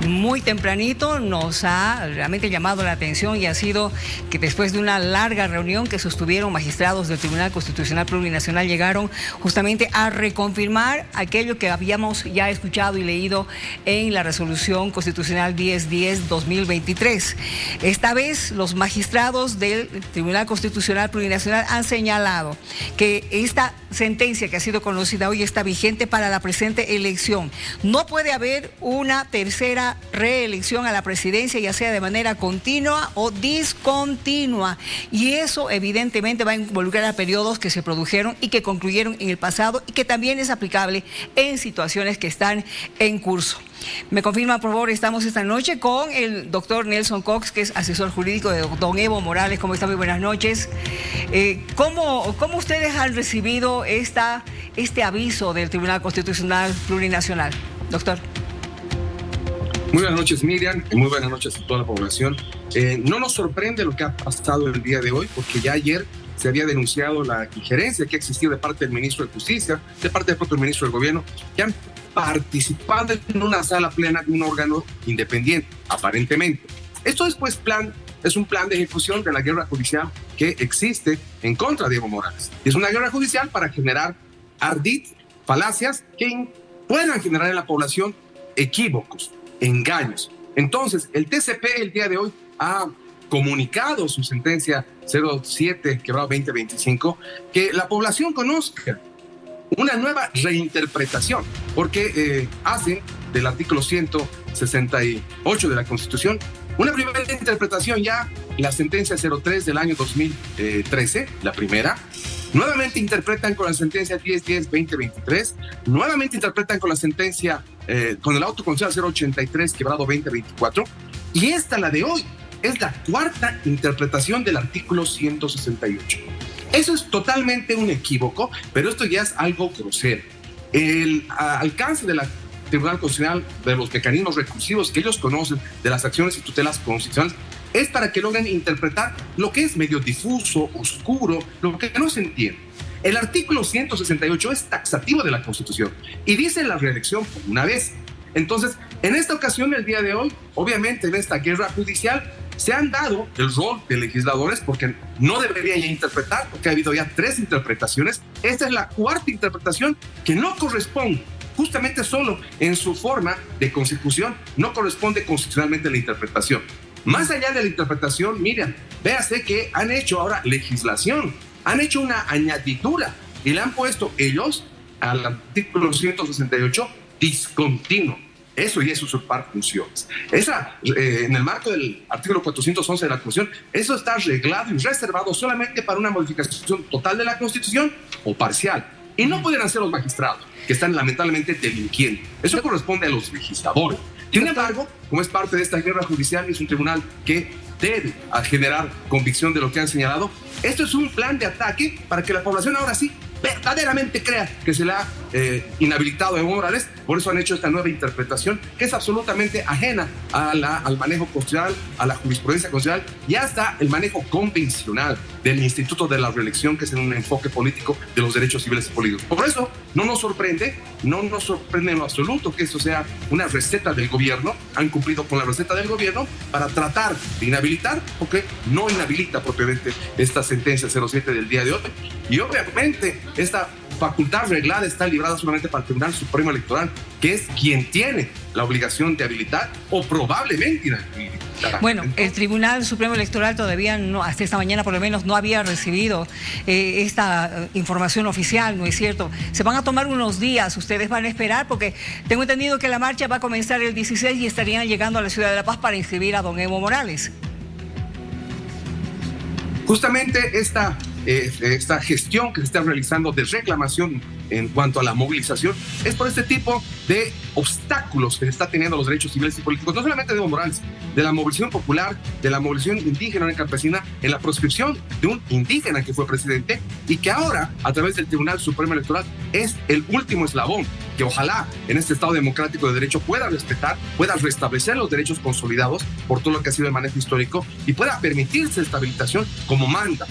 muy tempranito nos ha realmente llamado la atención y ha sido que después de una larga reunión que sostuvieron magistrados del Tribunal Constitucional Plurinacional llegaron justamente a reconfirmar aquello que habíamos ya escuchado y leído en la resolución constitucional 1010-2023. Esta vez los magistrados del Tribunal Constitucional Plurinacional han señalado que esta sentencia que ha sido conocida hoy está vigente para la presente elección. No puede haber una tercera reelección a la presidencia, ya sea de manera continua o discontinua. Y eso evidentemente va a involucrar a periodos que se produjeron y que concluyeron en el pasado y que también es aplicable en situaciones que están en curso. Me confirma, por favor, estamos esta noche con el doctor Nelson Cox, que es asesor jurídico de don Evo Morales. ¿Cómo está? Muy buenas noches. ¿Cómo ustedes han recibido este aviso del Tribunal Constitucional Plurinacional, doctor? Muy buenas noches, Miriam, y muy buenas noches a toda la población. No nos sorprende lo que ha pasado el día de hoy, porque ya ayer se había denunciado la injerencia que ha existido de parte del ministro de Justicia, de parte del propio ministro del Gobierno, que han participado en una sala plena de un órgano independiente, aparentemente. Esto es un plan de ejecución de la guerra judicial que existe en contra de Evo Morales. Es una guerra judicial para generar ardid, falacias que puedan generar en la población equívocos, engaños. Entonces, el TCP el día de hoy ha comunicado su sentencia 07/2025 que la población conozca una nueva reinterpretación, porque hacen del artículo 168 de la Constitución una primera interpretación ya, la sentencia 03 del año 2013, la primera. Nuevamente interpretan con la sentencia 1010-2023, nuevamente interpretan con la sentencia, con el auto constitucional 083/2024, y esta, la de hoy, es la cuarta interpretación del artículo 168. Eso es totalmente un equívoco, pero esto ya es algo grosero. El alcance de la Tribunal Constitucional, de los mecanismos recursivos que ellos conocen, de las acciones y tutelas constitucionales, es para que logren interpretar lo que es medio difuso, oscuro, lo que no se entiende. El artículo 168 es taxativo de la Constitución y dice la reelección por una vez. Entonces, en esta ocasión, el día de hoy, obviamente en esta guerra judicial, se han dado el rol de legisladores porque no deberían ya interpretar, porque ha habido ya 3 interpretaciones. Esta es la cuarta interpretación que no corresponde, justamente solo en su forma de consecución, no corresponde constitucionalmente la interpretación. Más allá de la interpretación, Miriam, véase que han hecho ahora legislación, han hecho una añadidura y le han puesto ellos al artículo 168 discontinuo. Eso ya es usurpar funciones. En el marco del artículo 411 de la Constitución, eso está arreglado y reservado solamente para una modificación total de la Constitución o parcial. Y no pueden hacer los magistrados, que están lamentablemente delinquiendo. Eso corresponde a los legisladores. Sin embargo, como es parte de esta guerra judicial, es un tribunal que debe generar convicción de lo que han señalado. Esto es un plan de ataque para que la población ahora sí verdaderamente crea que se le ha inhabilitado a Evo Morales. Por eso han hecho esta nueva interpretación que es absolutamente ajena al manejo constitucional, a la jurisprudencia constitucional y hasta el manejo convencional del Instituto de la Reelección, que es en un enfoque político de los derechos civiles y políticos. Por eso no nos sorprende en lo absoluto que esto sea una receta del gobierno. Han cumplido con la receta del gobierno para tratar de inhabilitar, porque no inhabilita propiamente esta sentencia 07 del día de hoy. Y obviamente esta facultad reglada está librada solamente para el Tribunal Supremo Electoral, que es quien tiene la obligación de habilitar o probablemente inhabilitar. Bueno, el Tribunal Supremo Electoral todavía no, hasta esta mañana por lo menos, no había recibido esta información oficial, ¿no es cierto? Se van a tomar unos días, ustedes van a esperar, porque tengo entendido que la marcha va a comenzar el 16 y estarían llegando a la ciudad de La Paz para inscribir a don Evo Morales. Justamente esta gestión que se está realizando de reclamación en cuanto a la movilización es por este tipo de obstáculos que está teniendo los derechos civiles y políticos, no solamente de Evo Morales, de la movilización popular, de la movilización indígena y campesina, en la proscripción de un indígena que fue presidente y que ahora, a través del Tribunal Supremo Electoral, es el último eslabón que ojalá en este Estado democrático de derecho pueda respetar, pueda restablecer los derechos consolidados por todo lo que ha sido el manejo histórico y pueda permitirse esta habilitación como manda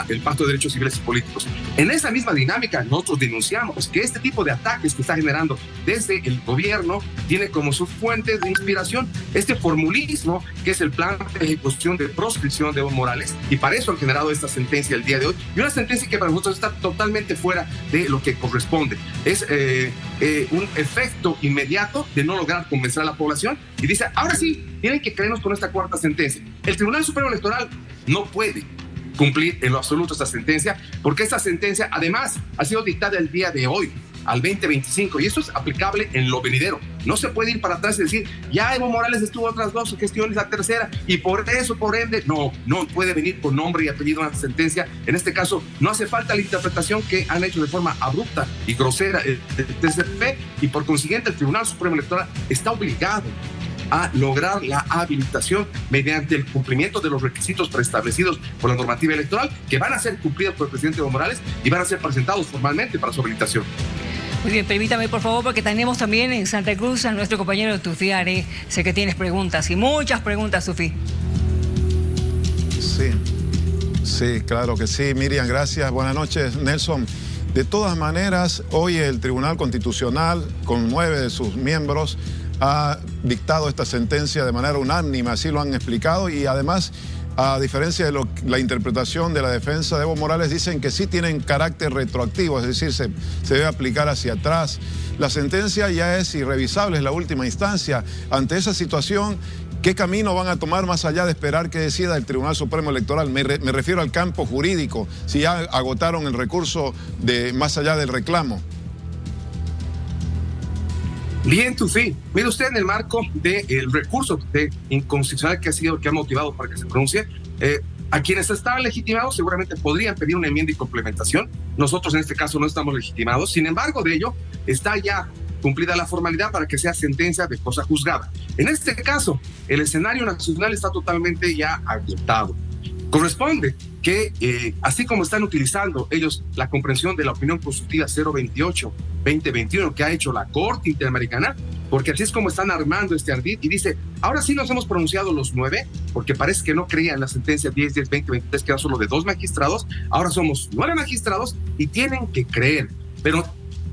el Pacto de Derechos Civiles y Políticos. En esa misma dinámica nosotros denunciamos que este tipo de ataques que está generando desde que el gobierno tiene como su fuente de inspiración este formulismo que es el plan de ejecución de proscripción de Evo Morales, y para eso han generado esta sentencia el día de hoy, y una sentencia que para nosotros está totalmente fuera de lo que corresponde. Es un efecto inmediato de no lograr convencer a la población, y dice, ahora sí, tienen que creernos con esta cuarta sentencia. El Tribunal Supremo Electoral no puede cumplir en lo absoluto esta sentencia, porque esta sentencia además ha sido dictada el día de hoy, al 2025, y eso es aplicable en lo venidero. No se puede ir para atrás y decir, ya Evo Morales estuvo otras dos gestiones, la tercera, y por eso, por ende, no puede venir con nombre y apellido una sentencia. En este caso, no hace falta la interpretación que han hecho de forma abrupta y grosera el TCP, y por consiguiente el Tribunal Supremo Electoral está obligado a lograr la habilitación mediante el cumplimiento de los requisitos preestablecidos por la normativa electoral, que van a ser cumplidos por el presidente Evo Morales y van a ser presentados formalmente para su habilitación. Muy bien, permítame por favor, porque tenemos también en Santa Cruz a nuestro compañero Tufi Are. Sé que tienes preguntas y muchas preguntas, Tufi. Sí, claro que sí. Miriam, gracias. Buenas noches, Nelson. De todas maneras, hoy el Tribunal Constitucional, con 9 de sus miembros, ha dictado esta sentencia de manera unánime, así lo han explicado, y además, a diferencia de la interpretación de la defensa de Evo Morales, dicen que sí tienen carácter retroactivo, es decir, se debe aplicar hacia atrás. La sentencia ya es irrevisable, es la última instancia. Ante esa situación, ¿qué camino van a tomar más allá de esperar que decida el Tribunal Supremo Electoral? Me refiero al campo jurídico, si ya agotaron el recurso más allá del reclamo. Bien, Tufi. Mire usted, en el marco del recurso de inconstitucional que ha motivado para que se pronuncie, a quienes estaban legitimados seguramente podrían pedir una enmienda y complementación. Nosotros en este caso no estamos legitimados. Sin embargo, de ello está ya cumplida la formalidad para que sea sentencia de cosa juzgada. En este caso, el escenario nacional está totalmente ya agotado. Corresponde que, así como están utilizando ellos la comprensión de la opinión consultiva 028-2021 que ha hecho la Corte Interamericana, porque así es como están armando este ardid, y dice, ahora sí nos hemos pronunciado los 9, porque parece que no creían en la sentencia 10-10-2023, que era solo de 2 magistrados, ahora somos 9 magistrados y tienen que creer. Pero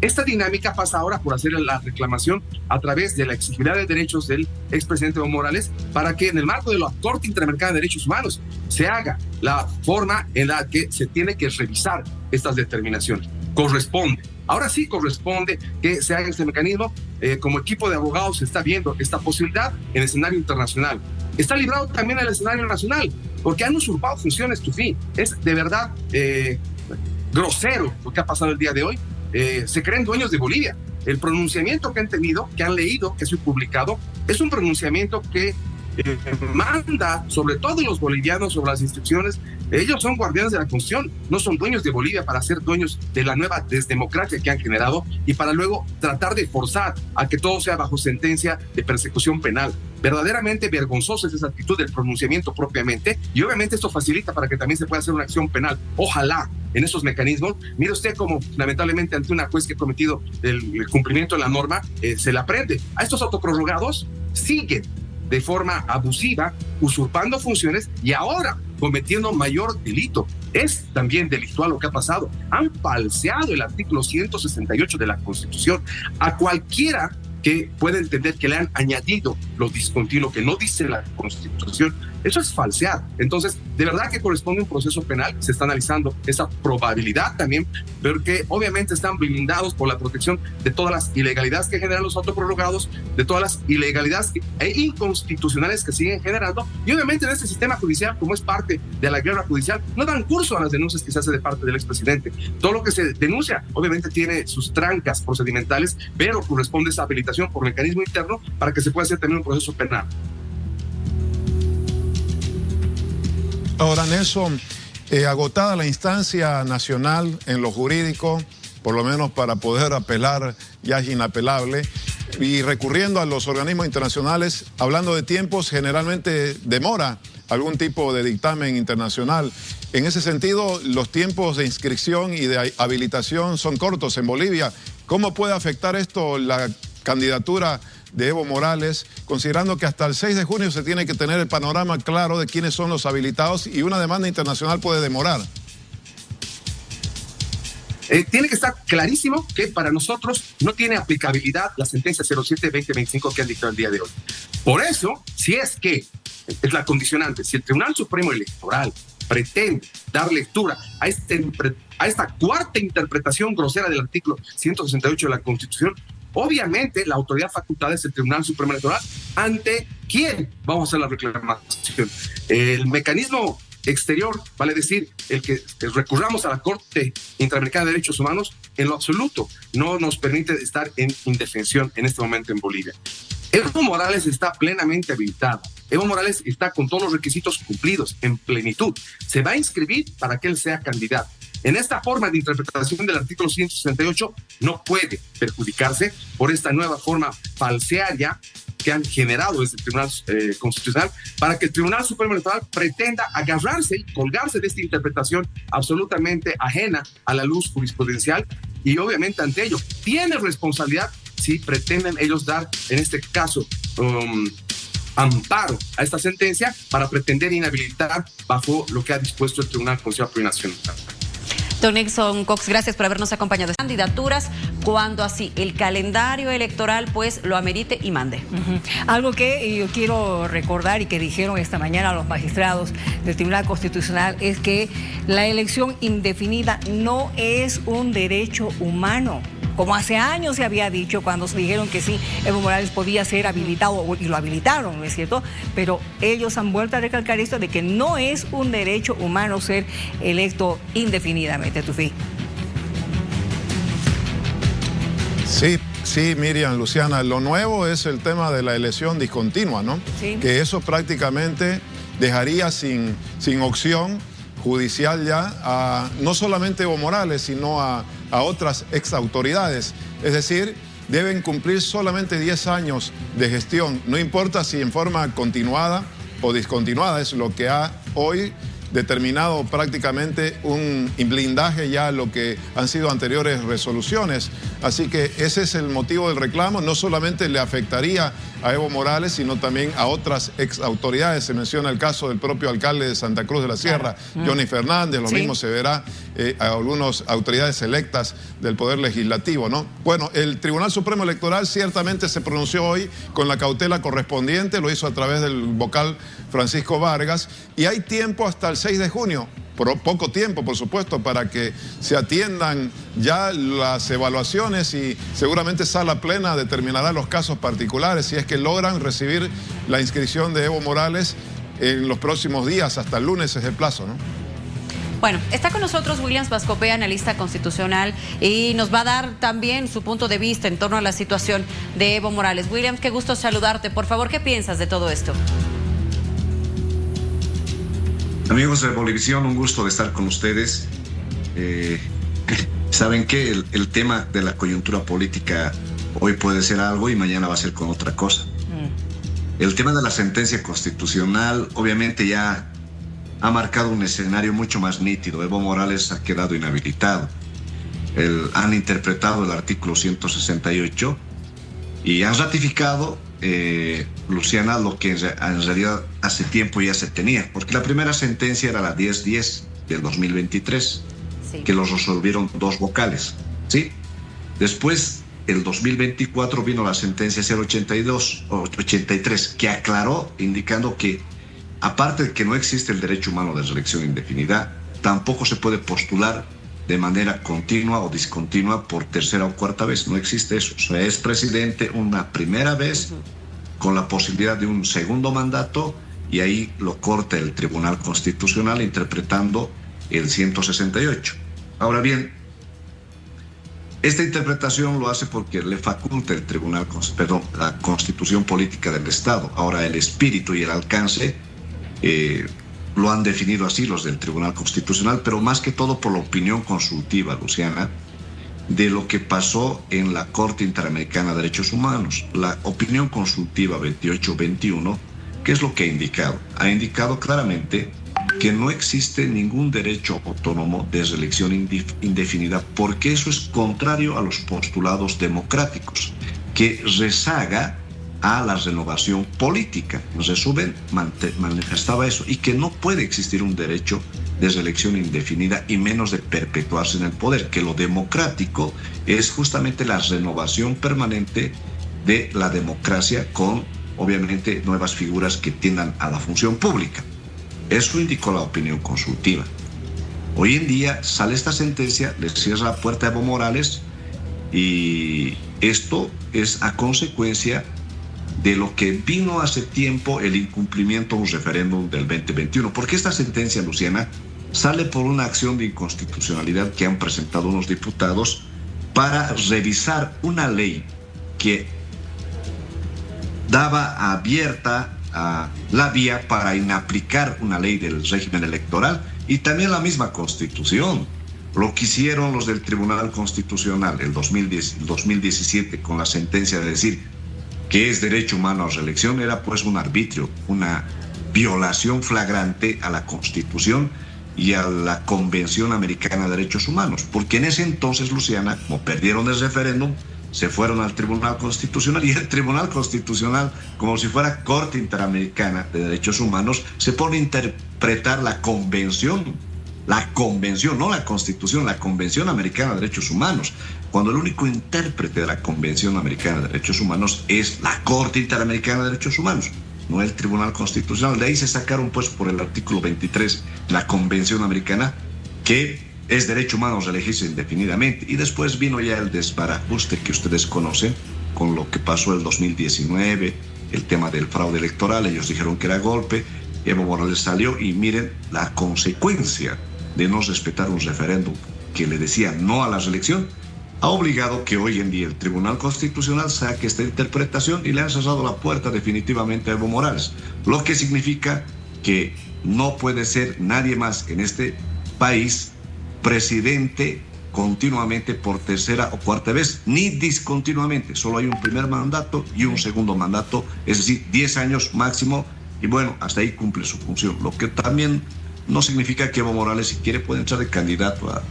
esta dinámica pasa ahora por hacer la reclamación a través de la exigibilidad de derechos del expresidente Evo Morales, para que en el marco de la Corte Interamericana de Derechos Humanos se haga la forma en la que se tiene que revisar estas determinaciones. Corresponde, ahora sí corresponde que se haga este mecanismo. Como equipo de abogados se está viendo esta posibilidad en el escenario internacional. Está librado también en el escenario nacional, porque han usurpado funciones, Tufi. Es de verdad grosero lo que ha pasado el día de hoy. Se creen dueños de Bolivia. El pronunciamiento que han tenido, que han leído, que se ha publicado, es un pronunciamiento que manda sobre todos los bolivianos, sobre las instituciones. Ellos son guardianes de la Constitución, no son dueños de Bolivia para ser dueños de la nueva desdemocracia que han generado y para luego tratar de forzar a que todo sea bajo sentencia de persecución penal. Verdaderamente vergonzosa es esa actitud del pronunciamiento propiamente, y obviamente esto facilita para que también se pueda hacer una acción penal. Ojalá en esos mecanismos. Mire usted cómo lamentablemente ante una juez que ha cometido el cumplimiento de la norma, se le aprende. A estos autoprorrogados siguen de forma abusiva, usurpando funciones y ahora cometiendo mayor delito. Es también delictual lo que ha pasado. Han falseado el artículo 168 de la Constitución. A cualquiera que pueda entender que le han añadido lo discontinuo que no dice la Constitución, eso es falsear. Entonces, de verdad que corresponde un proceso penal. Se está analizando esa probabilidad también, porque obviamente están blindados por la protección de todas las ilegalidades que generan los autoprorrogados, de todas las ilegalidades e inconstitucionales que siguen generando, y obviamente en este sistema judicial, como es parte de la guerra judicial, no dan curso a las denuncias que se hace de parte del expresidente. Todo lo que se denuncia obviamente tiene sus trancas procedimentales, pero corresponde esa habilitación por mecanismo interno para que se pueda hacer también un proceso penal. Ahora, Nelson, agotada la instancia nacional en lo jurídico, por lo menos para poder apelar, ya es inapelable, y recurriendo a los organismos internacionales, hablando de tiempos, generalmente demora algún tipo de dictamen internacional. En ese sentido, los tiempos de inscripción y de habilitación son cortos en Bolivia. ¿Cómo puede afectar esto la candidatura de Evo Morales, considerando que hasta el 6 de junio se tiene que tener el panorama claro de quiénes son los habilitados y una demanda internacional puede demorar? Tiene que estar clarísimo que para nosotros no tiene aplicabilidad la sentencia 07-2025 que han dictado el día de hoy. Por eso, si es que es la condicionante, si el Tribunal Supremo Electoral pretende dar lectura a esta cuarta interpretación grosera del artículo 168 de la Constitución, obviamente la autoridad facultada es el Tribunal Supremo Electoral, ante quién vamos a hacer la reclamación. El mecanismo exterior, vale decir, el que recurramos a la Corte Interamericana de Derechos Humanos, en lo absoluto no nos permite estar en indefensión en este momento en Bolivia. Evo Morales está plenamente habilitado. Evo Morales está con todos los requisitos cumplidos, en plenitud. Se va a inscribir para que él sea candidato. En esta forma de interpretación del artículo 168 no puede perjudicarse por esta nueva forma falsearia que han generado desde el Tribunal Constitucional para que el Tribunal Supremo Electoral pretenda agarrarse y colgarse de esta interpretación absolutamente ajena a la luz jurisprudencial, y obviamente ante ello tiene responsabilidad si pretenden ellos dar, en este caso, amparo a esta sentencia para pretender inhabilitar bajo lo que ha dispuesto el Tribunal Constitucional Plurinacional. Don Nelson Cox, gracias por habernos acompañado. Candidaturas cuando así el calendario electoral pues lo amerite y mande. Algo que yo quiero recordar y que dijeron esta mañana los magistrados del Tribunal Constitucional es que la elección indefinida no es un derecho humano, como hace años se había dicho cuando se dijeron que sí, Evo Morales podía ser habilitado, y lo habilitaron, ¿no es cierto? Pero ellos han vuelto a recalcar esto de que no es un derecho humano ser electo indefinidamente. Tufí. Sí, Miriam, Luciana, lo nuevo es el tema de la elección discontinua, ¿no? Sí. Que eso prácticamente dejaría sin opción judicial ya a no solamente Evo Morales, sino a otras exautoridades. Es decir, deben cumplir solamente 10 años de gestión, no importa si en forma continuada o discontinuada, es lo que ha hoy determinado prácticamente un blindaje ya a lo que han sido anteriores resoluciones. Así que ese es el motivo del reclamo. No solamente le afectaría a Evo Morales, sino también a otras exautoridades. Se menciona el caso del propio alcalde de Santa Cruz de la Sierra, Johnny Fernández. Lo mismo se verá a algunas autoridades electas del Poder Legislativo, ¿no? Bueno, el Tribunal Supremo Electoral ciertamente se pronunció hoy con la cautela correspondiente, lo hizo a través del vocal Francisco Vargas, y hay tiempo hasta el 6 de junio, por poco tiempo, por supuesto, para que se atiendan ya las evaluaciones, y seguramente Sala Plena determinará los casos particulares si es que logran recibir la inscripción de Evo Morales en los próximos días. Hasta el lunes es el plazo, ¿no? Bueno, está con nosotros Williams Vascope, analista constitucional, y nos va a dar también su punto de vista en torno a la situación de Evo Morales. Williams, qué gusto saludarte. Por favor, ¿qué piensas de todo esto? Amigos de Bolivisión, un gusto de estar con ustedes. Saben que el tema de la coyuntura política hoy puede ser algo y mañana va a ser con otra cosa. El tema de la sentencia constitucional obviamente ya ha marcado un escenario mucho más nítido. Evo Morales ha quedado inhabilitado. Han interpretado el artículo 168 y han ratificado, Luciana, lo que en realidad hace tiempo ya se tenía, porque la primera sentencia era la 1010 del 2023, que lo resolvieron dos vocales, ¿sí? Después, el 2024 vino la sentencia 083, que aclaró, indicando que aparte de que no existe el derecho humano de reelección indefinida, tampoco se puede postular de manera continua o discontinua por tercera o cuarta vez. No existe eso. O sea, es presidente una primera vez con la posibilidad de un segundo mandato, y ahí lo corta el Tribunal Constitucional interpretando el 168. Ahora bien, esta interpretación lo hace porque le faculta el la Constitución Política del Estado. Ahora, el espíritu y el alcance lo han definido así los del Tribunal Constitucional, pero más que todo por la opinión consultiva, Luciana, de lo que pasó en la Corte Interamericana de Derechos Humanos. La opinión consultiva 2821, ¿qué es lo que ha indicado? Ha indicado claramente que no existe ningún derecho autónomo de reelección indefinida, porque eso es contrario a los postulados democráticos, que rezaga a la renovación política. En resumen, manifestaba eso, y que no puede existir un derecho de reelección indefinida y menos de perpetuarse en el poder, que lo democrático es justamente la renovación permanente de la democracia con, obviamente, nuevas figuras que tiendan a la función pública. Eso indicó la opinión consultiva. Hoy en día sale esta sentencia, le cierra la puerta a Evo Morales y esto es a consecuencia de lo que vino hace tiempo el incumplimiento de un referéndum del 2021. Porque esta sentencia, Luciana, sale por una acción de inconstitucionalidad que han presentado unos diputados para revisar una ley que daba abierta la vía para inaplicar una ley del régimen electoral y también la misma Constitución. Lo que hicieron los del Tribunal Constitucional el 2017 con la sentencia de decir que es derecho humano a reelección era pues un arbitrio, una violación flagrante a la Constitución y a la Convención Americana de Derechos Humanos, porque en ese entonces, Luciana, como perdieron el referéndum, se fueron al Tribunal Constitucional y el Tribunal Constitucional, como si fuera Corte Interamericana de Derechos Humanos, se pone a interpretar la Convención, no la Constitución, la Convención Americana de Derechos Humanos, cuando el único intérprete de la Convención Americana de Derechos Humanos es la Corte Interamericana de Derechos Humanos, no el Tribunal Constitucional. De ahí se sacaron pues por el artículo 23 la Convención Americana, que es derecho humano reelegirse indefinidamente. Y después vino ya el desbarajuste que ustedes conocen con lo que pasó el 2019, el tema del fraude electoral. Ellos dijeron que era golpe, Evo Morales salió y miren la consecuencia de no respetar un referéndum que le decía no a la reelección, ha obligado que hoy en día el Tribunal Constitucional saque esta interpretación y le han cerrado la puerta definitivamente a Evo Morales, lo que significa que no puede ser nadie más en este país presidente continuamente por tercera o cuarta vez, ni discontinuamente. Solo hay un primer mandato y un segundo mandato, es decir, 10 años máximo, y bueno, hasta ahí cumple su función, lo que también no significa que Evo Morales, si quiere, puede entrar de candidato a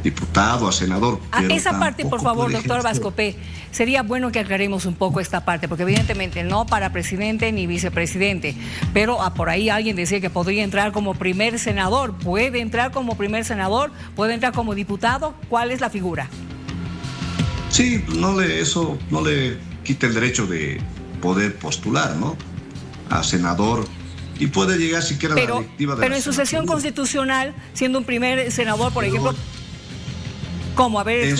diputado, a senador. Esa parte, por favor, doctor Bascopé, sería bueno que aclaremos un poco esta parte, porque evidentemente no para presidente ni vicepresidente, pero por ahí alguien decía que podría entrar como primer senador. ¿Puede entrar como primer senador? ¿Puede entrar como diputado? ¿Cuál es la figura? Sí, eso no le quita el derecho de poder postular, ¿no?, a senador, y puede llegar siquiera a la directiva de la. Pero en sucesión constitucional, siendo un primer senador, por ejemplo, ¿cómo? A ver, en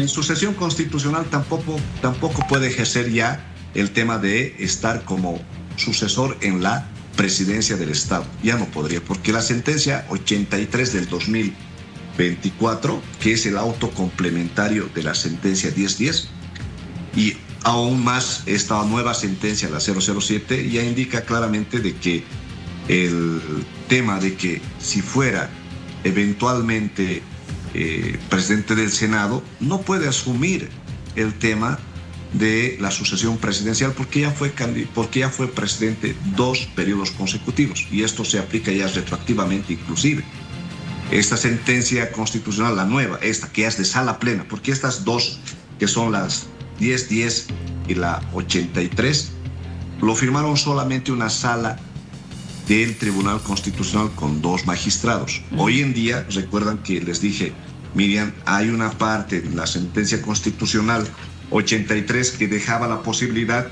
sucesión constitucional tampoco puede ejercer ya el tema de estar como sucesor en la presidencia del Estado. Ya no podría, porque la sentencia 83 del 2024, que es el auto complementario de la sentencia 1010, y aún más esta nueva sentencia, la 007, ya indica claramente de que el tema de que si fuera eventualmente presidente del Senado, no puede asumir el tema de la sucesión presidencial porque ya fue presidente 2 periodos consecutivos, y esto se aplica ya retroactivamente inclusive. Esta sentencia constitucional, la nueva, esta que es de sala plena, porque estas dos que son las 1010 y la 83 lo firmaron solamente una sala del Tribunal Constitucional con 2 magistrados. Hoy en día, recuerdan que les dije, Miriam, hay una parte en la sentencia constitucional 83 que dejaba la posibilidad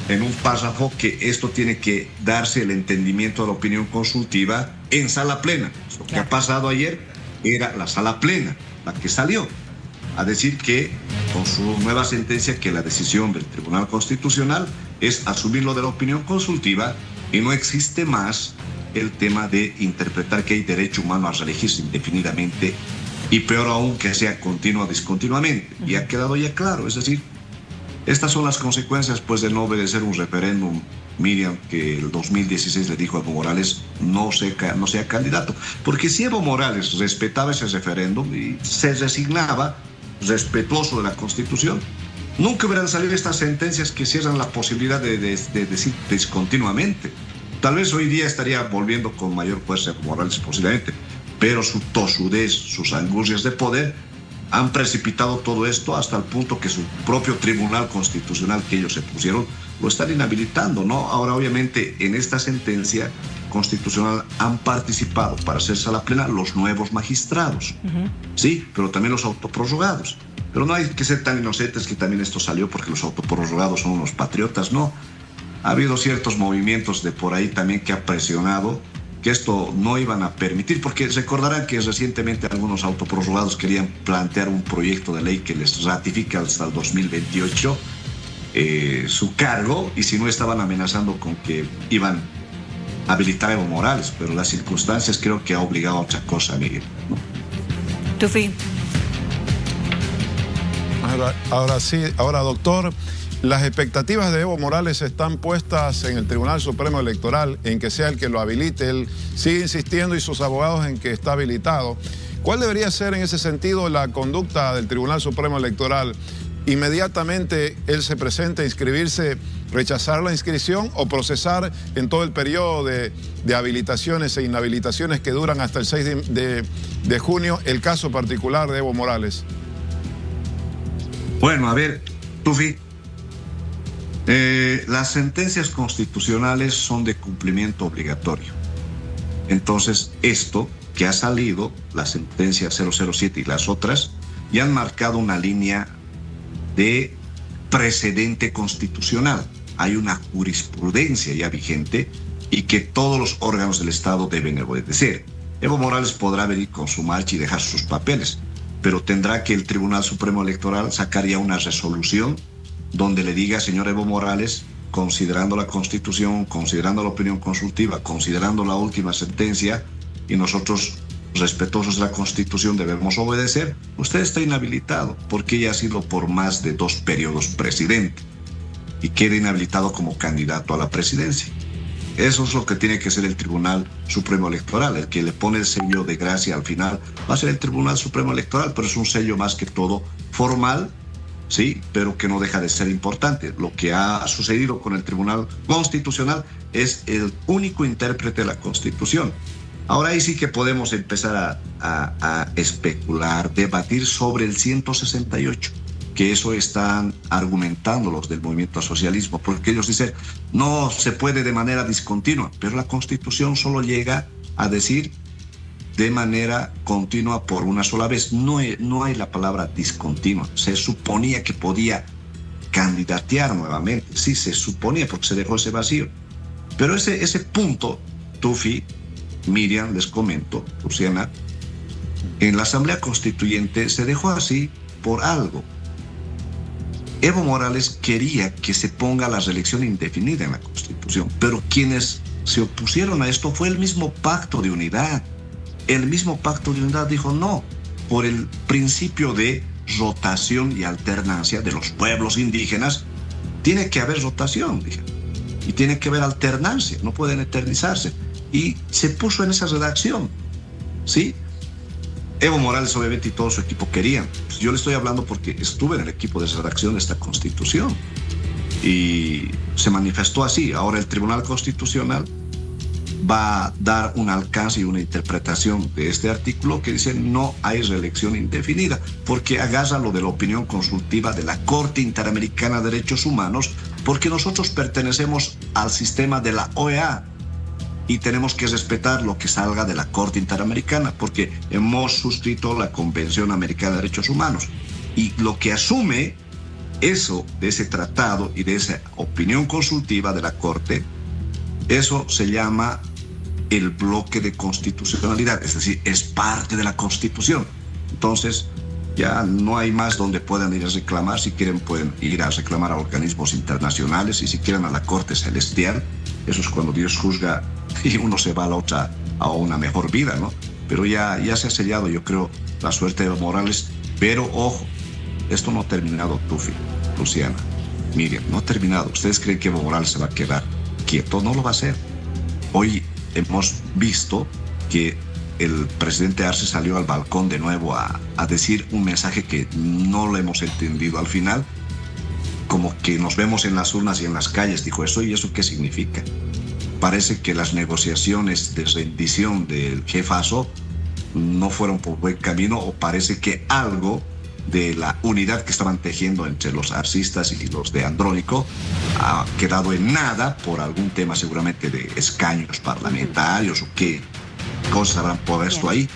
en un párrafo que esto tiene que darse el entendimiento de la opinión consultiva en sala plena. Lo que ha pasado ayer era la sala plena, la que salió a decir que con su nueva sentencia que la decisión del Tribunal Constitucional es asumir lo de la opinión consultiva y no existe más el tema de interpretar que hay derecho humano a reelegirse indefinidamente y peor aún que sea continua o discontinuamente. Y ha quedado ya claro, es decir, estas son las consecuencias pues de no obedecer un referéndum, Miriam, que el 2016 le dijo a Evo Morales no sea candidato. Porque si Evo Morales respetaba ese referéndum y se resignaba, respetuoso de la Constitución, nunca hubieran salido estas sentencias que cierran la posibilidad de decir discontinuamente. Tal vez hoy día estaría volviendo con mayor fuerza Evo Morales posiblemente, pero su tosudez, sus angustias de poder han precipitado todo esto hasta el punto que su propio Tribunal Constitucional que ellos se pusieron lo están inhabilitando, ¿no? Ahora, obviamente, en esta sentencia, Constitucional han participado para hacer sala plena los nuevos magistrados, sí, pero también los autoprorrogados. Pero no hay que ser tan inocentes que también esto salió porque los autoprorrogados son unos patriotas, no. Ha habido ciertos movimientos de por ahí también que ha presionado que esto no iban a permitir, porque recordarán que recientemente algunos autoprorrogados querían plantear un proyecto de ley que les ratifica hasta el 2028 su cargo, y si no estaban amenazando con que iban a habilitar a Evo Morales, pero las circunstancias creo que ha obligado a otra cosa, Miguel, ¿no? Tufi. Ahora sí, doctor, las expectativas de Evo Morales están puestas en el Tribunal Supremo Electoral, en que sea el que lo habilite. Él sigue insistiendo y sus abogados en que está habilitado. ¿Cuál debería ser en ese sentido la conducta del Tribunal Supremo Electoral? ¿Inmediatamente él se presenta a inscribirse, rechazar la inscripción o procesar en todo el periodo de habilitaciones e inhabilitaciones que duran hasta el 6 de junio el caso particular de Evo Morales? Bueno, a ver, Tufi, las sentencias constitucionales son de cumplimiento obligatorio. Entonces, esto que ha salido, la sentencia 007 y las otras, ya han marcado una línea de precedente constitucional. Hay una jurisprudencia ya vigente y que todos los órganos del Estado deben obedecer. Evo Morales podrá venir con su marcha y dejar sus papeles, pero tendrá que el Tribunal Supremo Electoral sacar ya una resolución donde le diga: señor Evo Morales, considerando la Constitución, considerando la opinión consultiva, considerando la última sentencia, y nosotros, respetuosos de la Constitución, debemos obedecer, usted está inhabilitado porque ya ha sido por más de 2 periodos presidente y queda inhabilitado como candidato a la presidencia. Eso es lo que tiene que ser el Tribunal Supremo Electoral. El que le pone el sello de gracia al final va a ser el Tribunal Supremo Electoral, pero es un sello más que todo formal, sí, pero que no deja de ser importante. Lo que ha sucedido con el Tribunal Constitucional es el único intérprete de la Constitución. Ahora ahí sí que podemos empezar a especular, debatir sobre el 168, que eso están argumentando los del movimiento al socialismo, porque ellos dicen, no se puede de manera discontinua, pero la Constitución solo llega a decir de manera continua por una sola vez. No hay la palabra discontinua. Se suponía que podía candidatear nuevamente, sí, se suponía, porque se dejó ese vacío. Pero ese punto, Tufi, Miriam, les comento, Luciana, en la Asamblea Constituyente se dejó así por algo. Evo Morales quería que se ponga la reelección indefinida en la Constitución, pero quienes se opusieron a esto fue el mismo Pacto de Unidad. El mismo Pacto de Unidad dijo no, por el principio de rotación y alternancia de los pueblos indígenas, tiene que haber rotación, dije, y tiene que haber alternancia, no pueden eternizarse. Y se puso en esa redacción, ¿sí? Evo Morales obviamente y todo su equipo querían. Pues yo le estoy hablando porque estuve en el equipo de redacción de esta Constitución y se manifestó así. Ahora el Tribunal Constitucional va a dar un alcance y una interpretación de este artículo que dice no hay reelección indefinida, porque agarra lo de la opinión consultiva de la Corte Interamericana de Derechos Humanos, porque nosotros pertenecemos al sistema de la OEA y tenemos que respetar lo que salga de la Corte Interamericana, porque hemos suscrito la Convención Americana de Derechos Humanos. Y lo que asume eso de ese tratado y de esa opinión consultiva de la Corte, eso se llama el bloque de constitucionalidad, es decir, es parte de la Constitución. Entonces, ya no hay más donde puedan ir a reclamar. Si quieren, pueden ir a reclamar a organismos internacionales, y si quieren a la Corte Celestial. Eso es cuando Dios juzga y uno se va a una mejor vida, ¿no? Pero ya se ha sellado, yo creo, la suerte de Evo Morales. Pero, ojo, esto no ha terminado, Tufi, Luciana, Miriam, no ha terminado. ¿Ustedes creen que Evo Morales se va a quedar quieto? No lo va a hacer. Hoy hemos visto que el presidente Arce salió al balcón de nuevo a decir un mensaje que no lo hemos entendido al final, como que nos vemos en las urnas y en las calles, dijo eso. ¿Y eso qué significa? Parece que las negociaciones de rendición del jefazo no fueron por buen camino, o parece que algo de la unidad que estaban tejiendo entre los arcistas y los de Andrónico ha quedado en nada por algún tema seguramente de escaños parlamentarios o qué cosas habrán puesto ahí.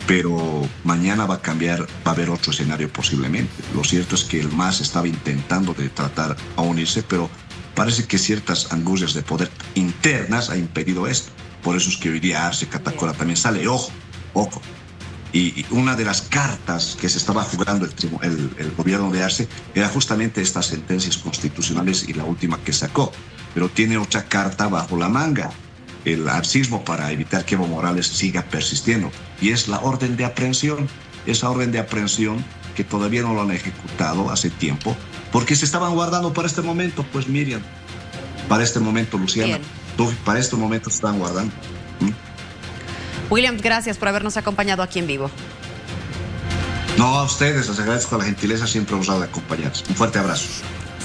Pero mañana va a cambiar, va a haber otro escenario posiblemente. Lo cierto es que el MAS estaba intentando de tratar a unirse, pero parece que ciertas angustias de poder internas ha impedido esto. Por eso es que hoy día Arce Catacora también sale. Ojo. Y una de las cartas que se estaba jugando el gobierno de Arce era justamente estas sentencias constitucionales y la última que sacó. Pero tiene otra carta bajo la manga, el arcismo, para evitar que Evo Morales siga persistiendo. Y es la orden de aprehensión. Esa orden de aprehensión que todavía no lo han ejecutado hace tiempo, porque se estaban guardando para este momento, pues Miriam. Para este momento, Luciana. Para este momento se están guardando. William, gracias por habernos acompañado aquí en vivo. No, a ustedes, les agradezco la gentileza siempre usada de acompañarnos. Un fuerte abrazo.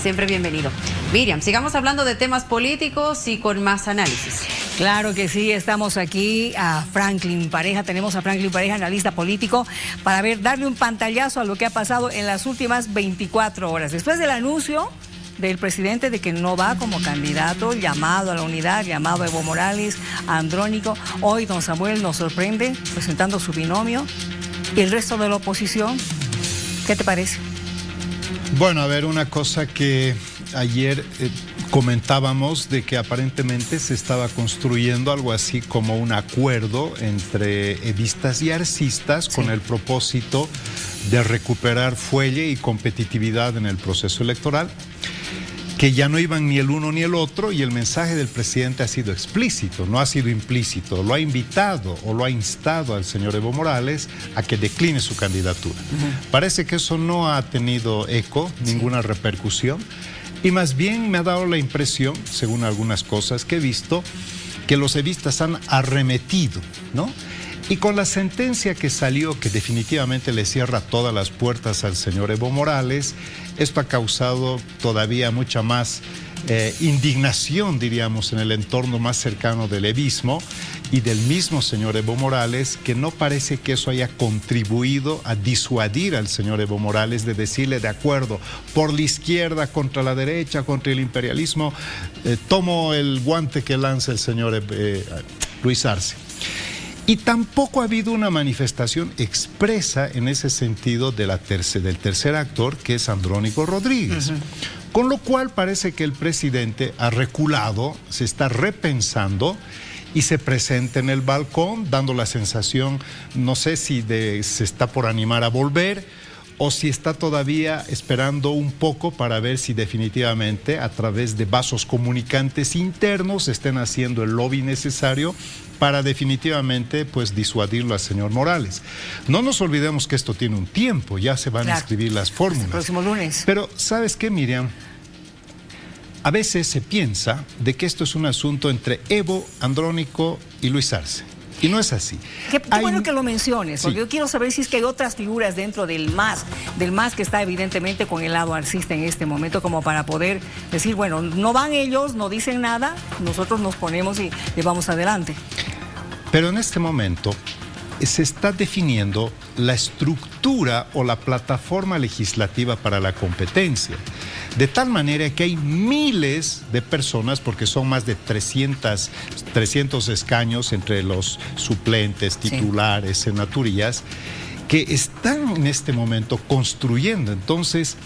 Siempre bienvenido. Miriam, sigamos hablando de temas políticos y con más análisis. Claro que sí, estamos aquí a Franklin Pareja, tenemos a Franklin Pareja, analista político, para darle un pantallazo a lo que ha pasado en las últimas 24 horas. Después del anuncio del presidente de que no va como candidato, llamado a la unidad, llamado a Evo Morales, a Andrónico, hoy don Samuel nos sorprende presentando su binomio. ¿Y el resto de la oposición? ¿Qué te parece? Bueno, a ver, una cosa que ayer comentábamos de que aparentemente se estaba construyendo algo así como un acuerdo entre evistas y arcistas con el propósito de recuperar fuelle y competitividad en el proceso electoral, que ya no iban ni el uno ni el otro, y el mensaje del presidente ha sido explícito, no ha sido implícito. Lo ha invitado o lo ha instado al señor Evo Morales a que decline su candidatura. Parece que eso no ha tenido eco, ninguna repercusión, y más bien me ha dado la impresión, según algunas cosas que he visto, que los evistas han arremetido, ¿no? Y con la sentencia que salió, que definitivamente le cierra todas las puertas al señor Evo Morales, esto ha causado todavía mucha más indignación, diríamos, en el entorno más cercano del evismo y del mismo señor Evo Morales, que no parece que eso haya contribuido a disuadir al señor Evo Morales de decirle, de acuerdo, por la izquierda contra la derecha, contra el imperialismo, tomo el guante que lanza el señor Luis Arce. Y tampoco ha habido una manifestación expresa en ese sentido del tercer actor, que es Andrónico Rodríguez. Con lo cual parece que el presidente ha reculado, se está repensando y se presenta en el balcón dando la sensación, no sé si se está por animar a volver o si está todavía esperando un poco para ver si definitivamente a través de vasos comunicantes internos estén haciendo el lobby necesario para definitivamente pues disuadirlo al señor Morales. No nos olvidemos que esto tiene un tiempo, ya se van a escribir las fórmulas. El próximo lunes. Pero ¿sabes qué, Miriam? A veces se piensa de que esto es un asunto entre Evo, Andrónico y Luis Arce. Y no es así. Qué bueno que lo menciones, porque yo quiero saber si es que hay otras figuras dentro del MAS que está evidentemente con el lado arcista en este momento, como para poder decir, bueno, no van ellos, no dicen nada, nosotros nos ponemos y vamos adelante. Pero en este momento se está definiendo la estructura o la plataforma legislativa para la competencia. De tal manera que hay miles de personas, porque son más de 300 escaños entre los suplentes, titulares, senaturías, que están en este momento construyendo. Entonces,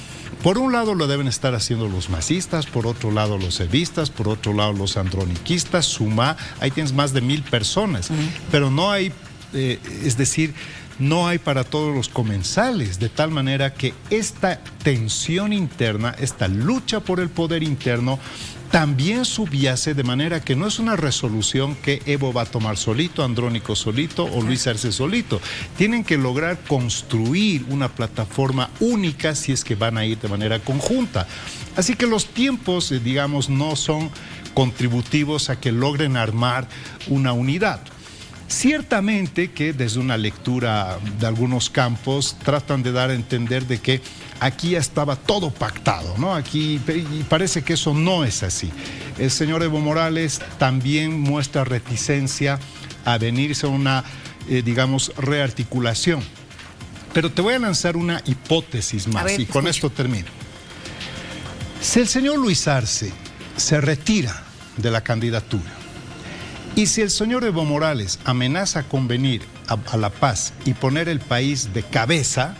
por un lado lo deben estar haciendo los masistas, por otro lado los evistas, por otro lado los androniquistas, suma, ahí tienes más de 1000 personas, pero no hay, es decir, no hay para todos los comensales, de tal manera que esta tensión interna, esta lucha por el poder interno, también subyace, de manera que no es una resolución que Evo va a tomar solito, Andrónico solito o Luis Arce solito. Tienen que lograr construir una plataforma única si es que van a ir de manera conjunta. Así que los tiempos, digamos, no son contributivos a que logren armar una unidad. Ciertamente que desde una lectura de algunos campos tratan de dar a entender de que aquí ya estaba todo pactado, ¿no? Aquí y parece que eso no es así. El señor Evo Morales también muestra reticencia a venirse a una, digamos, rearticulación Pero te voy a lanzar una hipótesis más y con esto termino. Si el señor Luis Arce se retira de la candidatura y si el señor Evo Morales amenaza con venir a La Paz y poner el país de cabeza,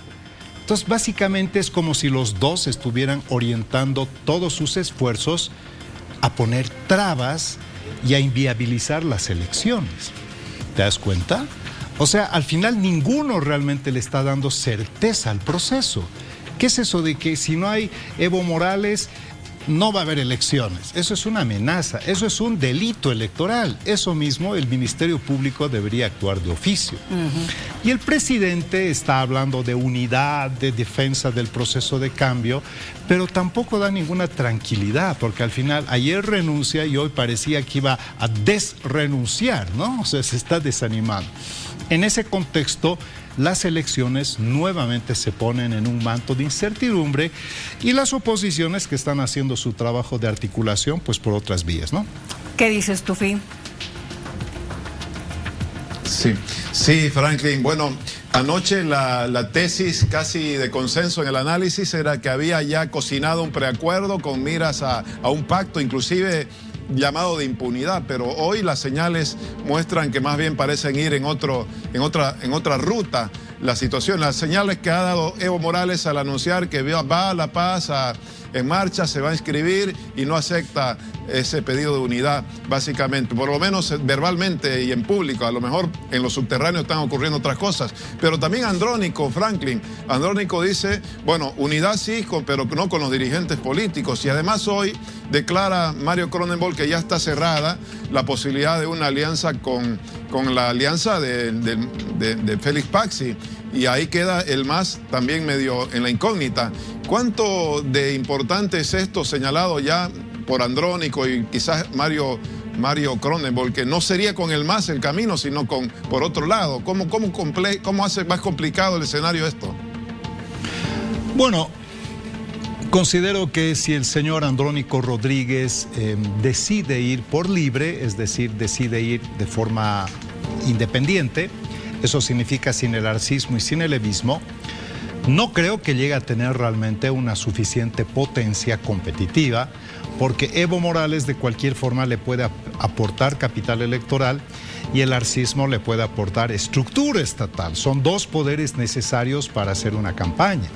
entonces básicamente es como si los dos estuvieran orientando todos sus esfuerzos a poner trabas y a inviabilizar las elecciones. ¿Te das cuenta? O sea, al final ninguno realmente le está dando certeza al proceso. ¿Qué es eso de que si no hay Evo Morales no va a haber elecciones? Eso es una amenaza, eso es un delito electoral. Eso mismo el Ministerio Público debería actuar de oficio. Y el presidente está hablando de unidad, de defensa del proceso de cambio, pero tampoco da ninguna tranquilidad, porque al final ayer renuncia y hoy parecía que iba a desrenunciar, ¿no? O sea, se está desanimando. En ese contexto, las elecciones nuevamente se ponen en un manto de incertidumbre y las oposiciones que están haciendo su trabajo de articulación, pues por otras vías, ¿no? ¿Qué dices, Tufi? Sí, Franklin. Bueno, anoche la tesis casi de consenso en el análisis era que había ya cocinado un preacuerdo con miras a un pacto, inclusive llamado de impunidad, pero hoy las señales muestran que más bien parecen ir en otra ruta la situación. Las señales que ha dado Evo Morales al anunciar que va a La Paz en marcha, se va a inscribir y no acepta ese pedido de unidad, básicamente, por lo menos verbalmente y en público. A lo mejor en los subterráneos están ocurriendo otras cosas, pero también Andrónico, Franklin, Andrónico dice, bueno, unidad sí, pero no con los dirigentes políticos, y además hoy declara Mario Cronenberg que ya está cerrada la posibilidad de una alianza con la alianza de Félix Paxi, y ahí queda el MAS también medio en la incógnita. ¿Cuánto de importante es esto señalado ya por Andrónico y quizás Mario Cronenberg, que no sería con el MAS el camino, sino por otro lado? ¿Cómo hace más complicado el escenario esto? Bueno, considero que si el señor Andrónico Rodríguez decide ir por libre, es decir, decide ir de forma independiente, eso significa sin el arcismo y sin el evismo, no creo que llegue a tener realmente una suficiente potencia competitiva, porque Evo Morales de cualquier forma le puede aportar capital electoral y el arcismo le puede aportar estructura estatal. Son dos poderes necesarios para hacer una campaña.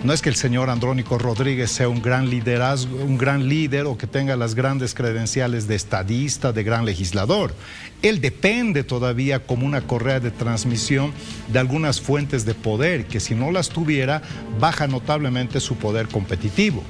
No es que el señor Andrónico Rodríguez sea un gran liderazgo, un gran líder o que tenga las grandes credenciales de estadista, de gran legislador. Él depende todavía como una correa de transmisión de algunas fuentes de poder que si no las tuviera baja notablemente su poder competitivo.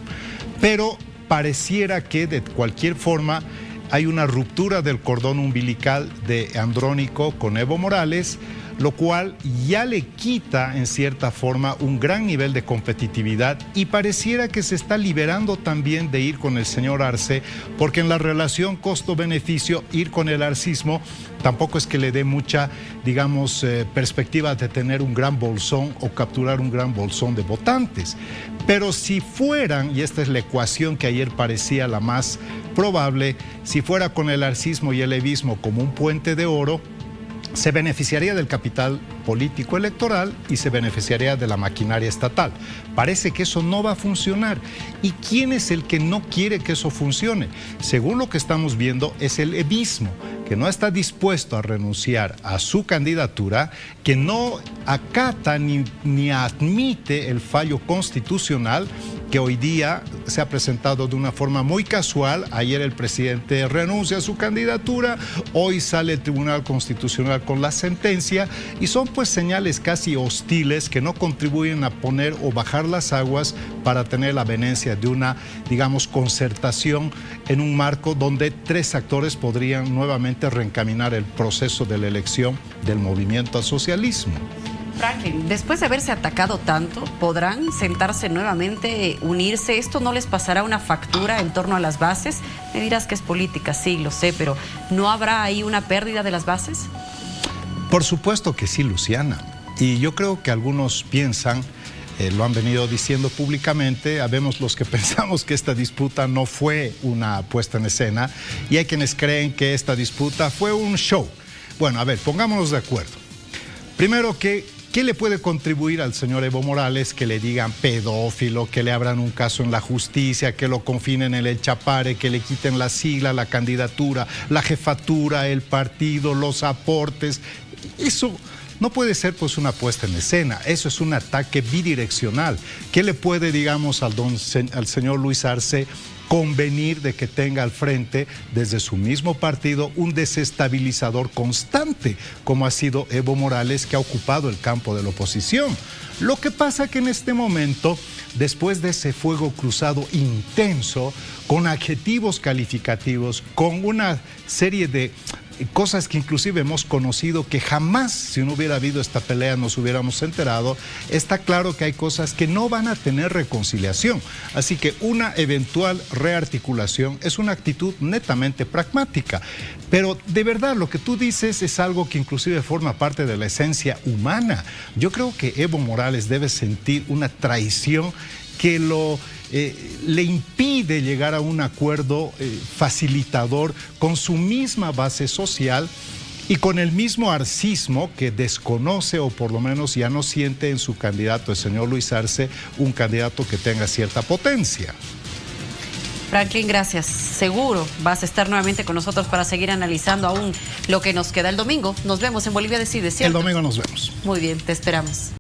Pero pareciera que de cualquier forma hay una ruptura del cordón umbilical de Andrónico con Evo Morales, lo cual ya le quita en cierta forma un gran nivel de competitividad y pareciera que se está liberando también de ir con el señor Arce, porque en la relación costo-beneficio ir con el arcismo tampoco es que le dé mucha, digamos, perspectiva de tener un gran bolsón o capturar un gran bolsón de votantes. Pero si fueran, y esta es la ecuación que ayer parecía la más probable, si fuera con el arcismo y el evismo como un puente de oro, se beneficiaría del capital político electoral y se beneficiaría de la maquinaria estatal. Parece que eso no va a funcionar. ¿Y quién es el que no quiere que eso funcione? Según lo que estamos viendo, es el evismo, que no está dispuesto a renunciar a su candidatura, que no acata ni admite el fallo constitucional que hoy día se ha presentado de una forma muy casual. Ayer el presidente renuncia a su candidatura, hoy sale el Tribunal Constitucional con la sentencia y son pues señales casi hostiles que no contribuyen a poner o bajar las aguas para tener la venencia de una, digamos, concertación en un marco donde tres actores podrían nuevamente reencaminar el proceso de la elección del movimiento al socialismo. Franklin, después de haberse atacado tanto, ¿podrán sentarse nuevamente, unirse? ¿Esto no les pasará una factura en torno a las bases? Me dirás que es política, sí, lo sé, pero ¿no habrá ahí una pérdida de las bases? Por supuesto que sí, Luciana. Y yo creo que algunos piensan, lo han venido diciendo públicamente, habemos los que pensamos que esta disputa no fue una puesta en escena y hay quienes creen que esta disputa fue un show. Bueno, a ver, pongámonos de acuerdo. Primero que ¿Qué le puede contribuir al señor Evo Morales? Que le digan pedófilo, que le abran un caso en la justicia, que lo confinen en el Chapare, que le quiten la sigla, la candidatura, la jefatura, el partido, los aportes. Eso no puede ser pues una puesta en escena, eso es un ataque bidireccional. ¿Qué le puede, digamos, al señor Luis Arce convenir de que tenga al frente, desde su mismo partido, un desestabilizador constante, como ha sido Evo Morales, que ha ocupado el campo de la oposición? Lo que pasa que en este momento, después de ese fuego cruzado intenso, con adjetivos calificativos, con una serie de cosas que inclusive hemos conocido que jamás, si no hubiera habido esta pelea, nos hubiéramos enterado, está claro que hay cosas que no van a tener reconciliación. Así que una eventual rearticulación es una actitud netamente pragmática. Pero de verdad, lo que tú dices es algo que inclusive forma parte de la esencia humana. Yo creo que Evo Morales debe sentir una traición que le impide llegar a un acuerdo facilitador con su misma base social y con el mismo arcismo que desconoce, o por lo menos ya no siente en su candidato, el señor Luis Arce, un candidato que tenga cierta potencia. Franklin, gracias. Seguro vas a estar nuevamente con nosotros para seguir analizando aún lo que nos queda el domingo. Nos vemos en Bolivia Decide, ¿cierto? El domingo nos vemos. Muy bien, te esperamos.